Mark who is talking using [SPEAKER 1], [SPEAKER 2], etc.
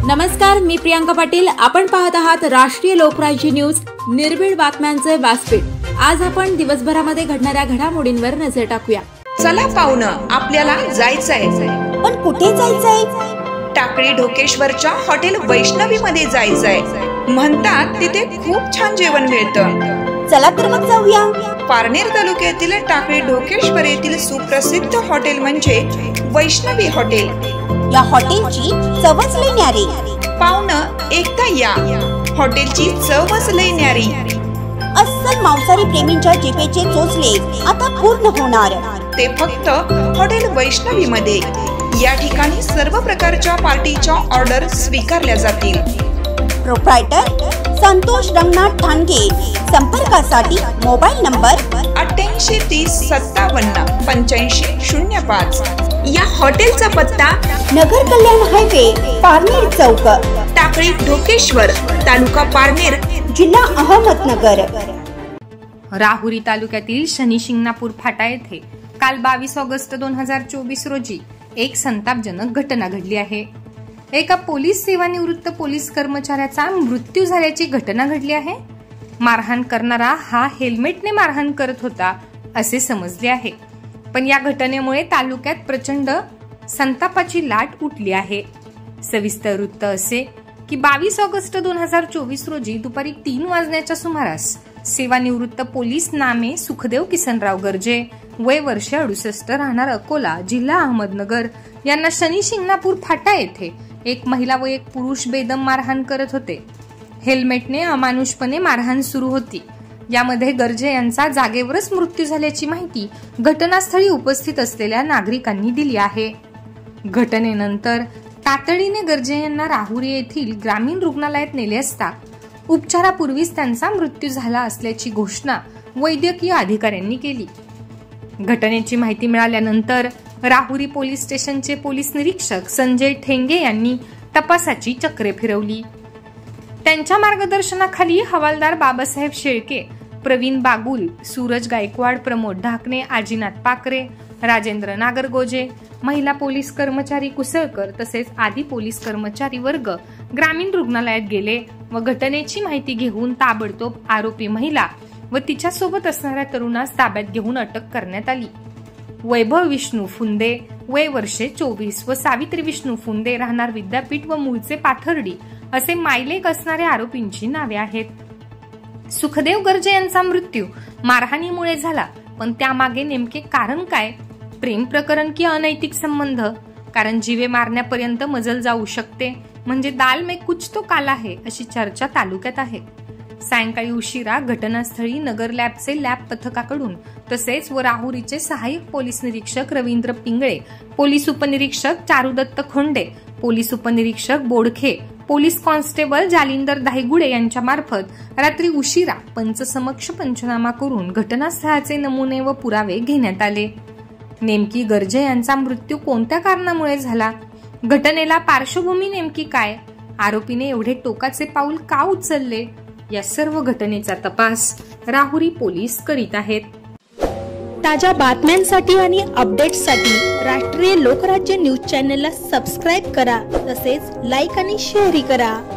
[SPEAKER 1] नमस्कार, मी प्रियांका पाटील। आपण पाहत आहात राष्ट्रीय लोकराज्य न्यूज, निर्भीड बातम्यांचे व्यासपीठ। आज आपण दिवसभरामध्ये घडणाऱ्या घडामोडींवर नजर टाकूया।
[SPEAKER 2] चला पाहुणं, आपल्याला जायचंय।
[SPEAKER 3] पण कुठे जायचंय?
[SPEAKER 2] टाकळी ढोकेश्वरच्या हॉटेल वैष्णवी मध्ये जायचंय। म्हणतात तिथे खूप छान जेवण मिळतं।
[SPEAKER 3] चला तर मग जाऊया।
[SPEAKER 2] पारनेर तालुक्यातील टाकळी ढोकेश्वर येथील सुप्रसिद्ध हॉटेल म्हणजे वैष्णवी हॉटेल।
[SPEAKER 3] या हॉटेलची चवच लई न्यारी।
[SPEAKER 2] पाहुणं, एकदा या, हॉटेलची चवच लई न्यारी।
[SPEAKER 3] अस्सल मांसाहारी प्रेमींच्या जिभेचे चोचले आता पूर्ण होणार,
[SPEAKER 2] ते फक्त हॉटेल वैष्णवी मध्ये। या ठिकाणी सर्व प्रकारच्या पार्टीच्या ऑर्डर स्वीकारल्या जातील।
[SPEAKER 3] प्रोप्रायटर संतोष रंगनाथ ठाणगे। संपर्कासाठी मोबाईल नंबर
[SPEAKER 2] 8830 57 85 05। या हॉटेलचा पत्ता
[SPEAKER 3] नगर कल्याण हायवे, पारनेर चौक,
[SPEAKER 2] टाकळी ढोकेश्वर, तालुका पारनेर,
[SPEAKER 3] जिल्हा अहमदनगर।
[SPEAKER 4] राहुरी तालुक्यातील शनी-शिंगणापूर फाटा येथे काल 22 ऑगस्ट 2024 रोजी एक संतापजनक घटना घडली आहे। एका पोलीस सेवानिवृत्त पोलीस कर्मचाऱ्याचा मृत्यू झाल्याची घटना घडली आहे। मारहाण करणारा हा हेल्मेटने मारहाण करत होता असे समजले आहे, पण या घटनेमुळे तालुक्यात प्रचंड संतापाची लाट उठली आहे। सविस्तर वृत्त असे की 22 ऑगस्ट 2024 रोजी दुपारी 3 वाजण्याच्या सुमारास सेवानिवृत्त पोलीस नामे सुखदेव किसनराव गर्जे, वय वर्ष 68, राहणार अकोला, जिल्हा अहमदनगर यांना शनी-शिंगणापूर फाटा येथे एक महिला व एक पुरुष बेदम मारहाण करत होते। हेल्मेटने अमानुषपणे मारहाण सुरू होती। यामध्ये गर्जे यांचा जागेवरच मृत्यू झाल्याची माहिती घटनास्थळी उपस्थित असलेल्या नागरिकांनी दिली आहे। घटनेनंतर तातडीने गर्जे यांना राहुरी येथील ग्रामीण रुग्णालयात नेले असता उपचारापूर्वीच त्यांचा मृत्यू झाला असल्याची घोषणा वैद्यकीय अधिकाऱ्यांनी केली। घटनेची माहिती मिळाल्यानंतर राहुरी पोलीस स्टेशनचे पोलीस निरीक्षक संजय ठेंगे यांनी तपासाची चक्रे फिरवली। त्यांच्या मार्गदर्शनाखाली हवालदार बाबासाहेब शेळके, प्रवीण बागुल, सूरज गायकवाड, प्रमोद ढाकणे, आजीनाथ पाकरे, राजेंद्र नागरगोजे, महिला पोलीस कर्मचारी कुसळकर तसेच आदी पोलीस कर्मचारी वर्ग ग्रामीण रुग्णालयात गेले व घटनेची माहिती घेऊन ताबडतोब आरोपी महिला व तिच्यासोबत असणाऱ्या तरुणास ताब्यात घेऊन अटक करण्यात आली। वैभव विष्णू फुंदे, वय वर्षे 24 व सावित्री विष्णू फुंदे, राहणार विद्यापीठ व मूळचे पाथर्डी असे मायलेक असणाऱ्या आरोपींची नावे आहेत। सुखदेव गर्जे यांचा मृत्यू मारहाणीमुळे झाला, पण त्यामागे नेमके कारण काय? प्रेम प्रकरण की अनैतिक संबंध? कारण जीवे मारण्यापर्यंत मजल जाऊ शकते, म्हणजे दाल में कुछ तो काला है अशी चर्चा तालुक्यात आहे। सायंकाळी उशिरा घटनास्थळी नगर लॅबचे लॅब पथकाकडून तसेच व राहुरीचे सहाय्यक पोलीस निरीक्षक रवींद्र पिंगळे, पोलीस उपनिरीक्षक चारुदत्त खोंडे, पोलीस उपनिरीक्षक बोडखे, पोलीस कॉन्स्टेबल जालिंदर धायगुडे यांच्या मार्फत रात्री उशिरा पंचसमक्ष पंचनामा करून घटनास्थळाचे नमुने व पुरावे घेण्यात आले। नेमकी गर्जे यांचा मृत्यू कोणत्या कारणामुळे झाला? घटनेला पार्श्वभूमी नेमकी काय? आरोपीने एवढे टोकाचे पाऊल का उचलले? या सर्व घटनेचा तपास राहुरी पोलीस करीत आहेत।
[SPEAKER 5] ताज्या बातम्यांसाठी आणि अपडेट्ससाठी राष्ट्रीय लोकराज्य न्यूज चॅनलला सबस्क्राईब करा, तसेच लाईक आणि शेअर करा।